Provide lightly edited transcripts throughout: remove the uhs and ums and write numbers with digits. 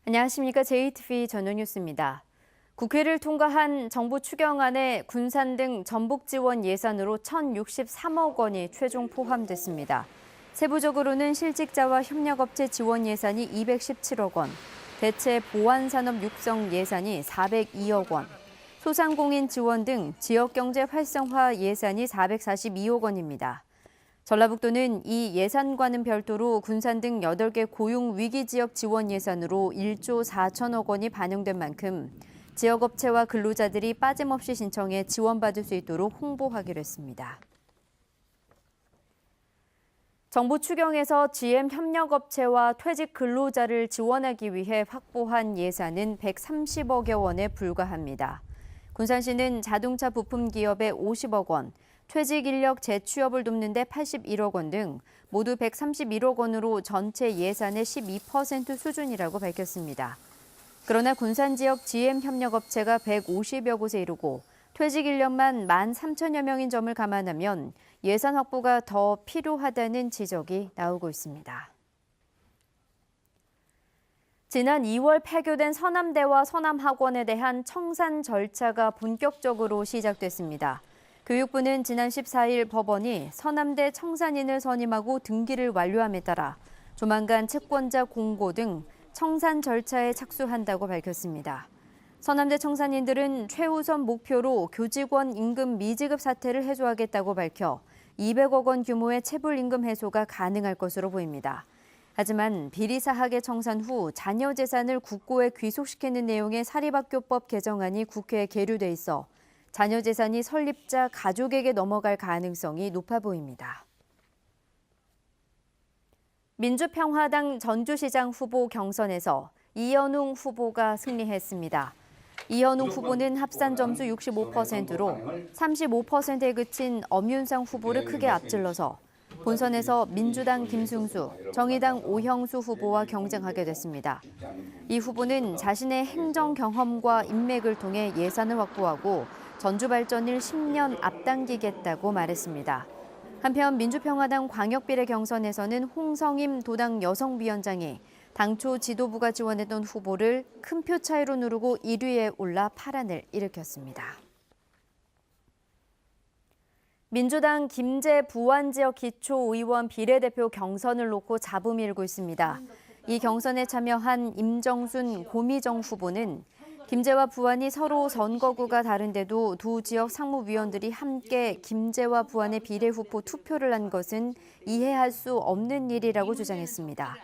안녕하십니까. JTV 전용뉴스입니다. 국회를 통과한 정부 추경안에 군산 등 전북 지원 예산으로 1,063억 원이 최종 포함됐습니다. 세부적으로는 실직자와 협력업체 지원 예산이 217억 원, 대체 보안산업 육성 예산이 402억 원, 소상공인 지원 등 지역경제 활성화 예산이 442억 원입니다. 전라북도는 이 예산과는 별도로 군산 등 8개 고용 위기 지역 지원 예산으로 1조 4천억 원이 반영된 만큼 지역업체와 근로자들이 빠짐없이 신청해 지원받을 수 있도록 홍보하기로 했습니다. 정부 추경에서 GM 협력업체와 퇴직 근로자를 지원하기 위해 확보한 예산은 130억여 원에 불과합니다. 군산시는 자동차 부품 기업에 50억 원, 퇴직 인력 재취업을 돕는 데 81억 원 등 모두 131억 원으로 전체 예산의 12% 수준이라고 밝혔습니다. 그러나 군산 지역 GM 협력업체가 150여 곳에 이르고 퇴직 인력만 13,000여 명인 점을 감안하면 예산 확보가 더 필요하다는 지적이 나오고 있습니다. 지난 2월 폐교된 서남대와 서남학원에 대한 청산 절차가 본격적으로 시작됐습니다. 교육부는 지난 14일 법원이 서남대 청산인을 선임하고 등기를 완료함에 따라 조만간 채권자 공고 등 청산 절차에 착수한다고 밝혔습니다. 서남대 청산인들은 최우선 목표로 교직원 임금 미지급 사태를 해소하겠다고 밝혀 200억 원 규모의 체불 임금 해소가 가능할 것으로 보입니다. 하지만 비리 사학의 청산 후 자녀 재산을 국고에 귀속시키는 내용의 사립학교법 개정안이 국회에 계류돼 있어 자녀 재산이 설립자 가족에게 넘어갈 가능성이 높아 보입니다. 민주평화당 전주시장 후보 경선에서 이현웅 후보가 승리했습니다. 이현웅 후보는 합산 점수 65%로 35%에 그친 엄윤상 후보를 크게 앞질러서 본선에서 민주당 김승수, 정의당 오형수 후보와 경쟁하게 됐습니다. 이 후보는 자신의 행정 경험과 인맥을 통해 예산을 확보하고 전주 발전을 10년 앞당기겠다고 말했습니다. 한편 민주평화당 광역비례 경선에서는 홍성임 도당 여성위원장이 당초 지도부가 지원했던 후보를 큰 표 차이로 누르고 1위에 올라 파란을 일으켰습니다. 민주당 김제 부안지역 기초의원 비례대표 경선을 놓고 잡음이 일고 있습니다. 이 경선에 참여한 임정순 고미정 후보는 김제와 부안이 서로 선거구가 다른데도 두 지역 상무위원들이 함께 김제와 부안의 비례 후보 투표를 한 것은 이해할 수 없는 일이라고 주장했습니다.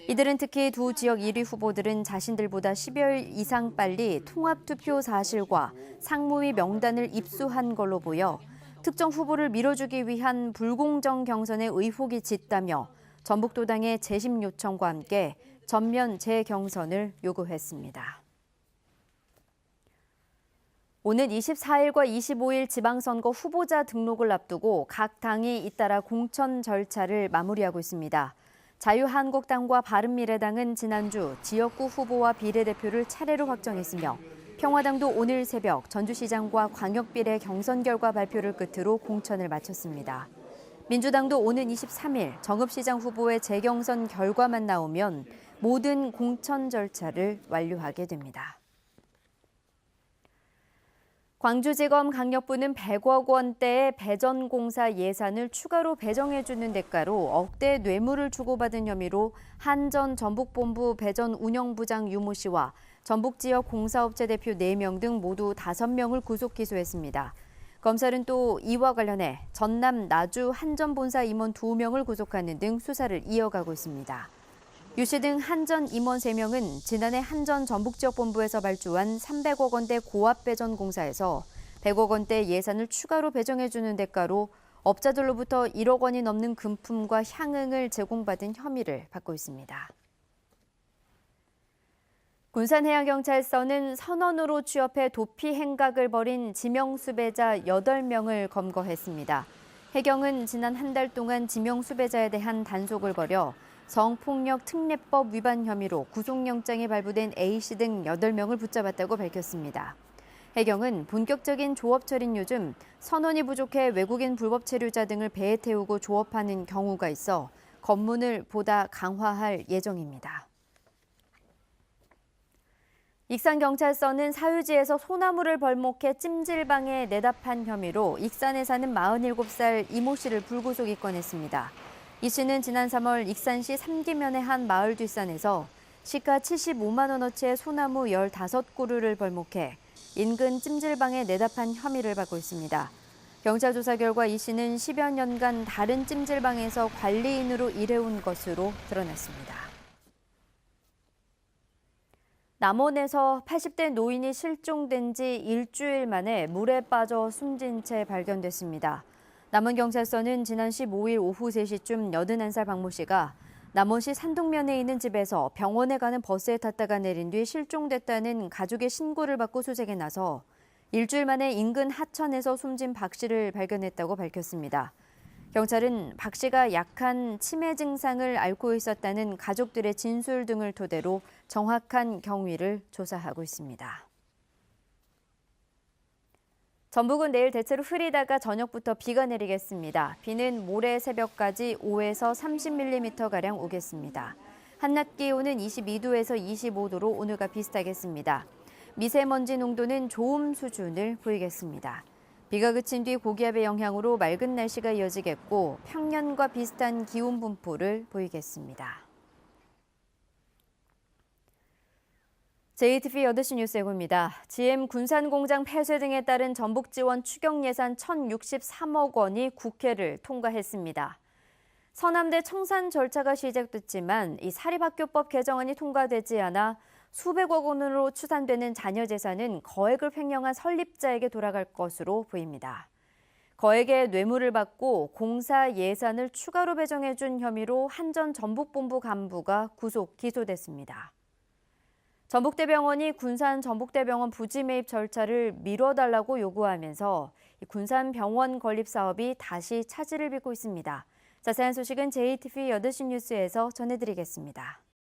이들은 특히 두 지역 1위 후보들은 자신들보다 10여일 이상 빨리 통합투표 사실과 상무위 명단을 입수한 걸로 보여 특정 후보를 밀어주기 위한 불공정 경선에 의혹이 짙다며 전북도당의 재심 요청과 함께 전면 재경선을 요구했습니다. 오는 24일과 25일 지방선거 후보자 등록을 앞두고 각 당이 잇따라 공천 절차를 마무리하고 있습니다. 자유한국당과 바른미래당은 지난주 지역구 후보와 비례대표를 차례로 확정했으며 평화당도 오늘 새벽 전주시장과 광역비례 경선 결과 발표를 끝으로 공천을 마쳤습니다. 민주당도 오는 23일 정읍시장 후보의 재경선 결과만 나오면 모든 공천 절차를 완료하게 됩니다. 광주지검 강력부는 100억 원대의 배전공사 예산을 추가로 배정해주는 대가로 억대 뇌물을 주고받은 혐의로 한전 전북본부 배전운영부장 유모 씨와 전북지역 공사업체 대표 4명 등 모두 5명을 구속 기소했습니다. 검찰은 또 이와 관련해 전남 나주 한전본사 임원 2명을 구속하는 등 수사를 이어가고 있습니다. 유 씨 등 한전 임원 3명은 지난해 한전 전북지역본부에서 발주한 300억 원대 고압 배전 공사에서 100억 원대 예산을 추가로 배정해주는 대가로 업자들로부터 1억 원이 넘는 금품과 향응을 제공받은 혐의를 받고 있습니다. 군산해양경찰서는 선원으로 취업해 도피 행각을 벌인 지명수배자 8명을 검거했습니다. 해경은 지난 한 달 동안 지명수배자에 대한 단속을 벌여 성폭력 특례법 위반 혐의로 구속영장이 발부된 A씨 등 8명을 붙잡았다고 밝혔습니다. 해경은 본격적인 조업철인 요즘 선원이 부족해 외국인 불법 체류자 등을 배에 태우고 조업하는 경우가 있어 검문을 보다 강화할 예정입니다. 익산경찰서는 사유지에서 소나무를 벌목해 찜질방에 내다 판 혐의로 익산에 사는 47살 이모 씨를 불구속 입건했습니다. 이 씨는 지난 3월 익산시 삼기면의 한 마을 뒷산에서 시가 75만 원어치의 소나무 15그루를 벌목해 인근 찜질방에 내다 판 혐의를 받고 있습니다. 경찰 조사 결과 이 씨는 10여 년간 다른 찜질방에서 관리인으로 일해온 것으로 드러났습니다. 남원에서 80대 노인이 실종된 지 일주일 만에 물에 빠져 숨진 채 발견됐습니다. 남원경찰서는 지난 15일 오후 3시쯤 81살 박모 씨가 남원시 산동면에 있는 집에서 병원에 가는 버스에 탔다가 내린 뒤 실종됐다는 가족의 신고를 받고 수색에 나서 일주일 만에 인근 하천에서 숨진 박 씨를 발견했다고 밝혔습니다. 경찰은 박 씨가 약한 치매 증상을 앓고 있었다는 가족들의 진술 등을 토대로 정확한 경위를 조사하고 있습니다. 전북은 내일 대체로 흐리다가 저녁부터 비가 내리겠습니다. 비는 모레 새벽까지 5에서 30mm가량 오겠습니다. 한낮 기온은 22도에서 25도로 오늘과 비슷하겠습니다. 미세먼지 농도는 좋음 수준을 보이겠습니다. 비가 그친 뒤 고기압의 영향으로 맑은 날씨가 이어지겠고 평년과 비슷한 기온 분포를 보이겠습니다. JTBC 8시 뉴스 예고입니다. GM 군산공장 폐쇄 등에 따른 전북 지원 추경 예산 1,063억 원이 국회를 통과했습니다. 서남대 청산 절차가 시작됐지만 이 사립학교법 개정안이 통과되지 않아 수백억 원으로 추산되는 자녀 재산은 거액을 횡령한 설립자에게 돌아갈 것으로 보입니다. 거액의 뇌물을 받고 공사 예산을 추가로 배정해준 혐의로 한 전 전북본부 간부가 구속 기소됐습니다. 전북대병원이 군산 전북대병원 부지 매입 절차를 미뤄달라고 요구하면서 군산병원 건립 사업이 다시 차질을 빚고 있습니다. 자세한 소식은 JTBC 8시 뉴스에서 전해드리겠습니다.